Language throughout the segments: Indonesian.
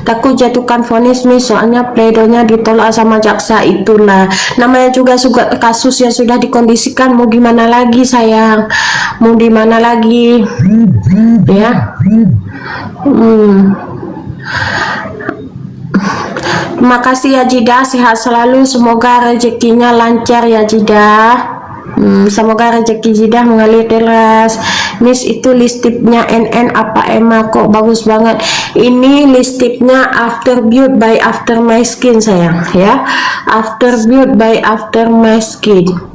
takut jatuhkan vonis Miss, soalnya pledonya ditolak sama jaksa. Itulah namanya juga kasus yang sudah dikondisikan, mau gimana lagi sayang, mau gimana lagi ya. Terima kasih ya Jida, sehat selalu, semoga rezekinya lancar ya Jida. Semoga rezeki Jida mengalir deras. Miss, itu listipnya NN apa Emma, kok bagus banget. Ini listipnya After Beauty by After My Skin sayang ya, After Beauty by After My Skin.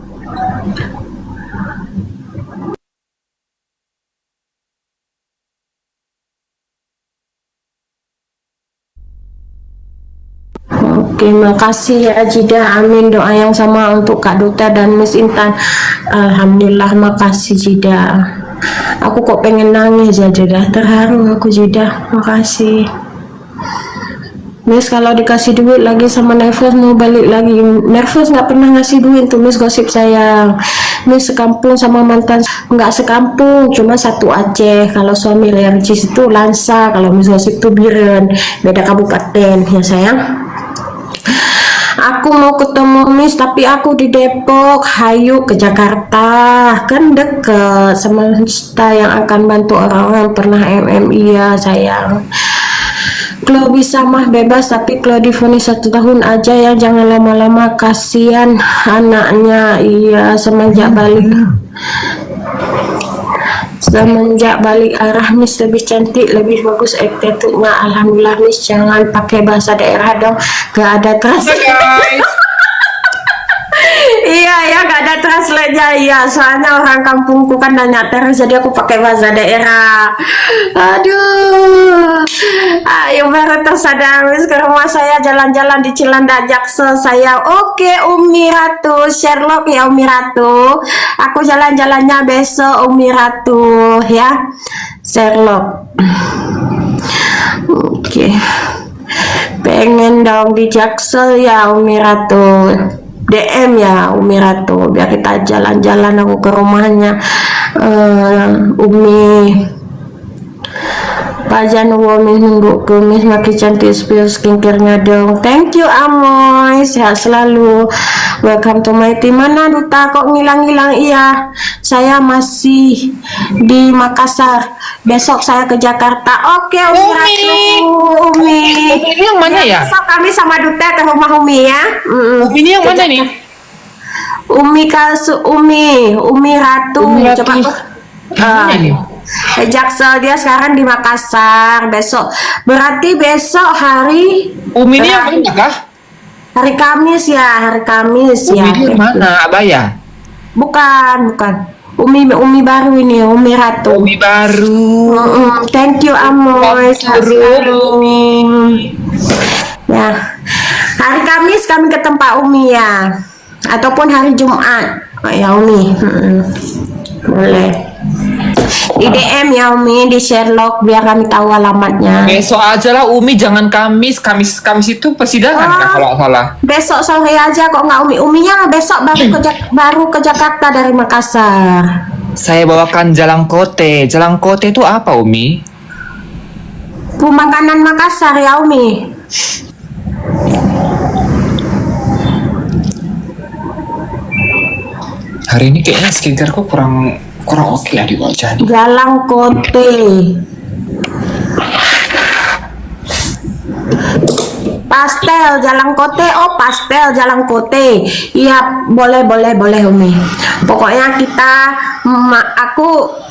Oke, makasih ya Jida. Amin, doa yang sama untuk Kak Duta dan Miss Intan. Alhamdulillah, makasih Jida. Aku kok pengen nangis ya Jida, terharu aku Jida. Makasih Miss, kalau dikasih duit lagi sama nervous mau balik lagi. Nervous nggak pernah ngasih duit tuh Miss, gosip sayang. Miss sekampung sama mantan, nggak sekampung, cuma satu Aceh. Kalau suami Lercis itu Lansa, kalau Miss gosip itu Biren, beda kabupaten ya sayang. Aku mau ketemu Miss, tapi aku di Depok. Hayu ke Jakarta, kan deket, semesta yang akan bantu orang-orang pernah MMI ya sayang. Kalau bisa mah bebas, tapi kalau divonis 1 tahun aja ya, jangan lama-lama, kasihan anaknya. Iya, semenjak balik arah Miss lebih cantik, lebih bagus attitude-nya. Alhamdulillah Miss, jangan pakai bahasa daerah dong, gak ada translate. Iya ya, gak ada translate-nya. Iya, soalnya orang kampungku kan nanya terus, jadi aku pakai bahasa daerah. Aduh, ayo baru tersadar Miss, ke rumah saya jalan-jalan di Cilandak Jaksel saya. Oke Umi Ratu, Sherlock ya Umi Ratu, aku jalan-jalannya besok Umi Ratu ya, Sherlock. Oke, pengen dong di Jaksel ya Umi Ratu, DM ya Umi Ratu, biar kita jalan-jalan aku ke rumahnya. Umi Pajan Womis nunggu kumis makin cantik, spill skincare-nya dong. Thank you Amoy, sehat selalu. Welcome to my team. Mana Duta kok ngilang-ngilang? Iya, saya masih di Makassar, besok saya ke Jakarta. Oke Umi Ratu. Umi ini yang mana ya? Besok kami sama Duta ke rumah Umi ya. Umi ini yang mana nih? Umi Ratu. Umi Ratu. Coba Jaksel, dia sekarang di Makassar. Besok berarti besok hari Umi ini yang mana kah? Hari Kamis ya, hari Kamis Umi ya. ini yang mana? Abaya? Bukan. Umi baru ini, Umi Ratu. Umi baru. Thank you Amoy. Ya, hari Kamis kami ke tempat Umi ya, ataupun hari Jumat. Ya Umi, boleh di DM ya Umi, di Sherlock, biar kami tahu alamatnya. Besok aja lah Umi, jangan Kamis itu persidangan kah kalau salah. Besok sore aja kok nggak Umi. Uminya besok baru ke Jakarta dari Makassar. Saya bawakan jalangkote. Jalangkote itu apa Umi? Makanan Makassar ya Umi. Hari ini kayaknya skincareku kurang oke ya di wajah nih. Jalangkote. Pastel Jalangkote. Oh, pastel Jalangkote. Iya, boleh Umi. Pokoknya aku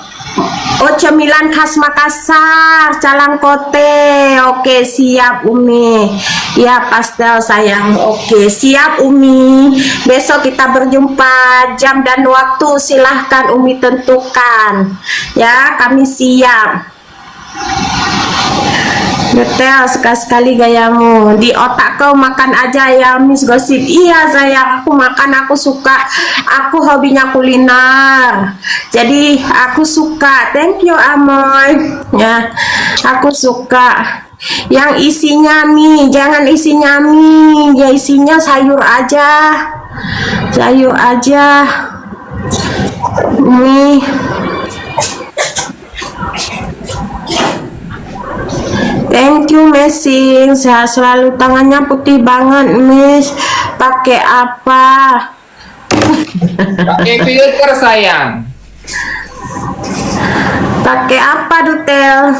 cemilan khas Makassar, Jalangkote. Oke, siap Umi. Ya, pastel sayang. Oke, siap Umi. Besok kita berjumpa, jam dan waktu silahkan Umi tentukan. Ya, kami siap. Betul, sekali-sekali gayamu. Di otak kau makan aja ya Miss Gosip. Iya sayang, aku makan, aku suka. Aku hobinya kuliner, jadi aku suka. Thank you Amoy. Ya, aku suka. Yang isinya mie, jangan isinya mie. Ya isinya sayur aja. Mie. Thank you, Messing. Sehat selalu. Tangannya putih banget, Miss. Pakai apa? Pakai filter sayang. Pakai apa, Dutel?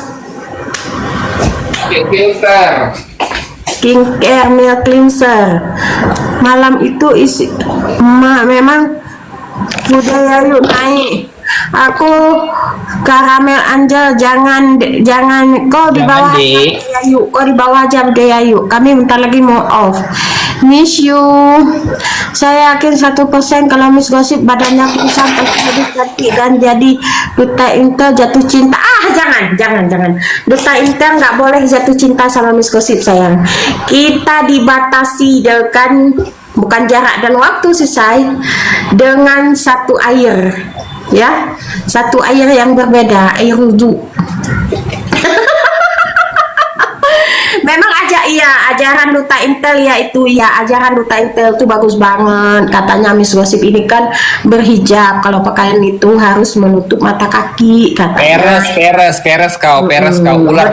Pakai filter. Skincare milk cleanser. Malam itu isi memang budaya yuk naik. Aku karamel Angel, jangan kau di bawah aja budaya yuk, kau di bawah aja budaya yuk. Kami bentar lagi mau off. Miss you. Saya yakin 1% kalau Miss Gosip badannya kusam jadi cantik dan jadi duta Intel jatuh cinta. Jangan. Duta Intel nggak boleh jatuh cinta sama Miss Gosip sayang. Kita dibatasi dengan bukan jarak dan waktu selesai dengan satu air, ya, satu air yang berbeda, air wudhu. Memang ajaran Duta Intel ajaran Duta Intel itu bagus banget. Katanya Miss Gosip ini kan berhijab, kalau pakaian itu harus menutup mata kaki katanya. Peres kau ular.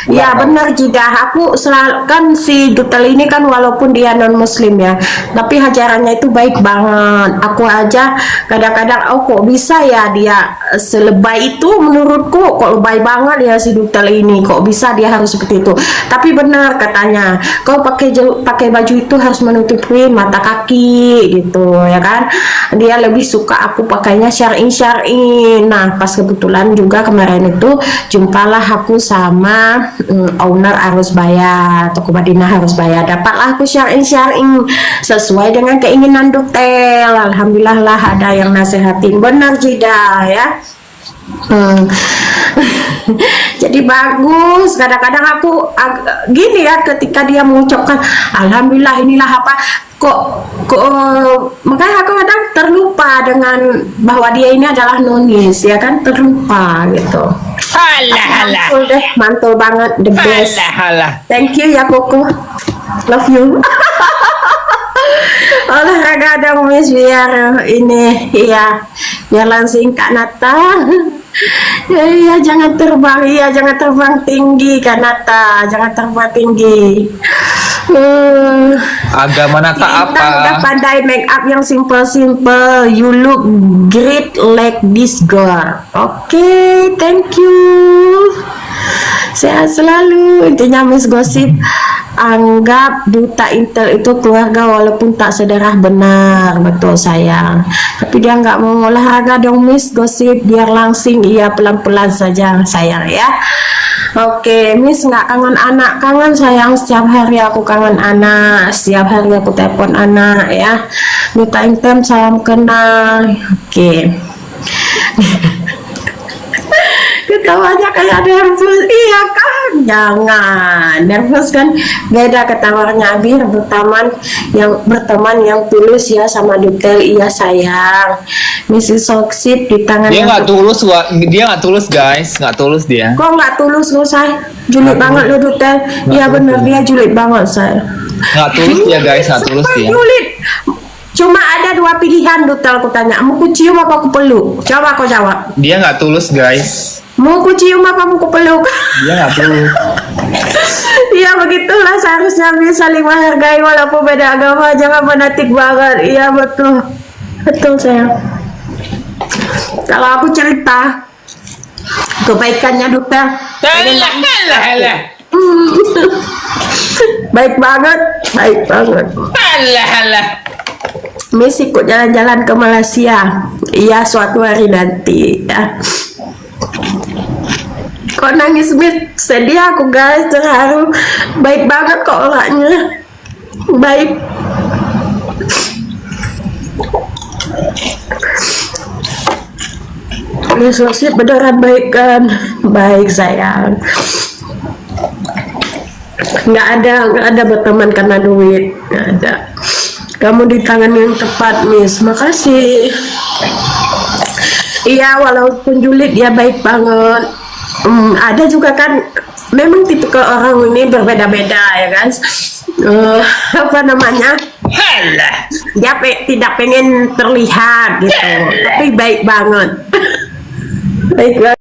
Ya benar Jidah, aku selalu kan si Dutel ini kan walaupun dia non muslim ya, tapi ajarannya itu baik banget. Aku aja kadang-kadang kok bisa ya dia selebay itu, menurutku kok lebay banget ya si Dutel ini, kok bisa dia harus seperti itu. Tapi benar katanya, kau pakai baju itu harus menutupi mata kaki gitu ya kan. Dia lebih suka aku pakainya syar'in. Nah pas kebetulan juga kemarin itu jumpalah aku sama owner Arusbaya, toko Madinah Arusbaya, dapatlah aku syar'in sesuai dengan keinginan Dutel. Alhamdulillah lah ada yang nasehatin, benar Jidah ya. Jadi bagus. Kadang-kadang aku gini ya, ketika dia mengucapkan alhamdulillah inilah apa, kok makanya aku kadang terlupa dengan bahwa dia ini adalah nonis ya kan, terlupa gitu. Mantul deh, mantul banget, the best. Thank you ya Koko, love you. Olahraga dong Miss, biar ini biar langsing Kak Nata. Iya jangan terbang tinggi Kak Nata, jangan terbang tinggi. Agama Nata apa? Udah pandai make up yang simple, you look great like this girl. Oke, thank you. Sehat selalu. Intinya Miss Gosip anggap Duta Intel itu keluarga walaupun tak sedarah, benar, betul sayang. Tapi dia nggak mau olahraga dong Miss Gosip, biar langsing. Iya pelan-pelan saja sayang ya. Oke, Miss nggak kangen anak? Kangen sayang, setiap hari aku kangen anak, setiap hari aku telepon anak ya. Duta Intel salam kenal. Oke. Ketawanya kayak nervous. Iya kan, jangan nervous kan, beda ketawanya. Biar berteman yang tulus ya sama Dutel. Iya sayang. Mrs. Soxit di tangan dia nggak tulus guys, nggak tulus dia. Kok nggak tulus lo say? Julid banget lo Dutel. Iya bener, dia julid banget say. Nggak tulus dia guys, nggak tulus dia. Julid. Cuma ada dua pilihan Dutel, aku tanya, mau ku cium apa aku peluk? Coba kau jawab. Dia nggak tulus guys. Mau ku cium apa mau ku peluk? Dia nggak tulus. Iya begitulah seharusnya bisa saling menghargai walaupun beda agama, jangan fanatik banget. Iya betul sayang. Kalau aku cerita kebaikannya Dutel, baik banget. Miss ikut jalan-jalan ke Malaysia. Iya suatu hari nanti ya. Kok nangis Miss? Sedih aku guys, terharu. Baik banget kok orangnya, baik. Miss Gosip beneran baik kan? Baik sayang. Nggak ada berteman karena duit, nggak ada. Kamu di tangan yang tepat Miss, makasih. Iya walaupun julid dia baik banget. Ada juga kan, memang tipikal orang ini berbeda-beda ya guys. Apa namanya, dia tidak pengen terlihat gitu, tapi baik banget. Baik banget.